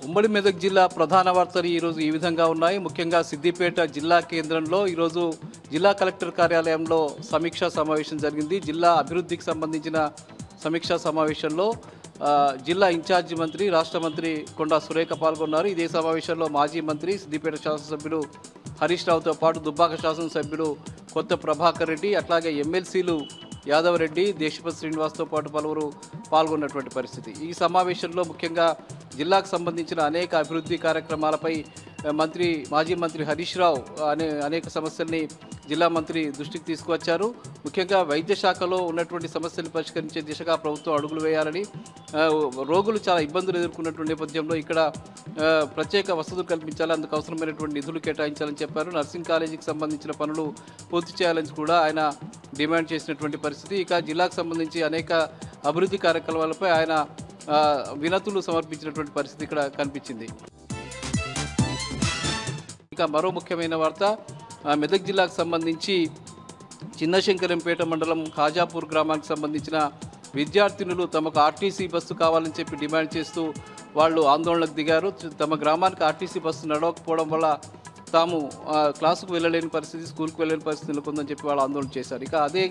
ఉమ్మడి మెదక్ జిల్లా ప్రధాన వార్తలు ఈరోజు ఈ విధంగా ఉన్నాయి. ముఖ్యంగా సిద్దిపేట జిల్లా కేంద్రంలో ఈరోజు జిల్లా కలెక్టర్ కార్యాలయంలో సమీక్షా సమావేశం జరిగింది. జిల్లా అభివృద్ధికి సంబంధించిన సమీక్షా సమావేశంలో జిల్లా ఇన్ఛార్జి మంత్రి, రాష్ట్ర మంత్రి కొండా సురేఖ పాల్గొన్నారు. ఇదే సమావేశంలో మాజీ మంత్రి, సిద్దిపేట శాసనసభ్యులు హరీష్ రావుతో పాటు దుబ్బాక శాసనసభ్యులు కొత్త ప్రభాకర్ రెడ్డి, అట్లాగే ఎమ్మెల్సీలు యాదవ్ రెడ్డి, దేశపతి శ్రీనివాస్తో పాటు పలువురు పాల్గొన్నటువంటి పరిస్థితి. ఈ సమావేశంలో ముఖ్యంగా జిల్లాకు సంబంధించిన అనేక అభివృద్ధి కార్యక్రమాలపై మాజీ మంత్రి హరీష్ రావు అనేక సమస్యల్ని జిల్లా మంత్రి దృష్టికి తీసుకువచ్చారు. ముఖ్యంగా వైద్య శాఖలో ఉన్నటువంటి సమస్యలు పరిష్కరించే దిశగా ప్రభుత్వం అడుగులు వేయాలని, రోగులు చాలా ఇబ్బందులు ఎదుర్కొన్నటువంటి నేపథ్యంలో ఇక్కడ ప్రత్యేక వసతులు కల్పించాలి, అందుకు అవసరమైనటువంటి నిధులు కేటాయించాలని చెప్పారు. నర్సింగ్ కాలేజీకి సంబంధించిన పనులు పూర్తి చేయాలని కూడా ఆయన డిమాండ్ చేసినటువంటి పరిస్థితి. ఇక జిల్లాకు సంబంధించి అనేక అభివృద్ధి కార్యక్రమాలపై ఆయన వినతులు సమర్పించినటువంటి పరిస్థితి ఇక్కడ కనిపించింది. ఇక మరో ముఖ్యమైన వార్త, మెదక్ జిల్లాకు సంబంధించి చిన్నశంకరంపేట మండలం ఖాజాపూర్ గ్రామానికి సంబంధించిన విద్యార్థినులు తమకు ఆర్టీసీ బస్సు కావాలని చెప్పి డిమాండ్ చేస్తూ వాళ్ళు ఆందోళనకు దిగారు. తమ గ్రామానికి ఆర్టీసీ బస్సు నడవకపోవడం వల్ల తాము క్లాసుకు వెళ్ళలేని పరిస్థితి, స్కూల్కి వెళ్ళలేని పరిస్థితి నెలకొందని చెప్పి వాళ్ళు ఆందోళన చేశారు. ఇక అదే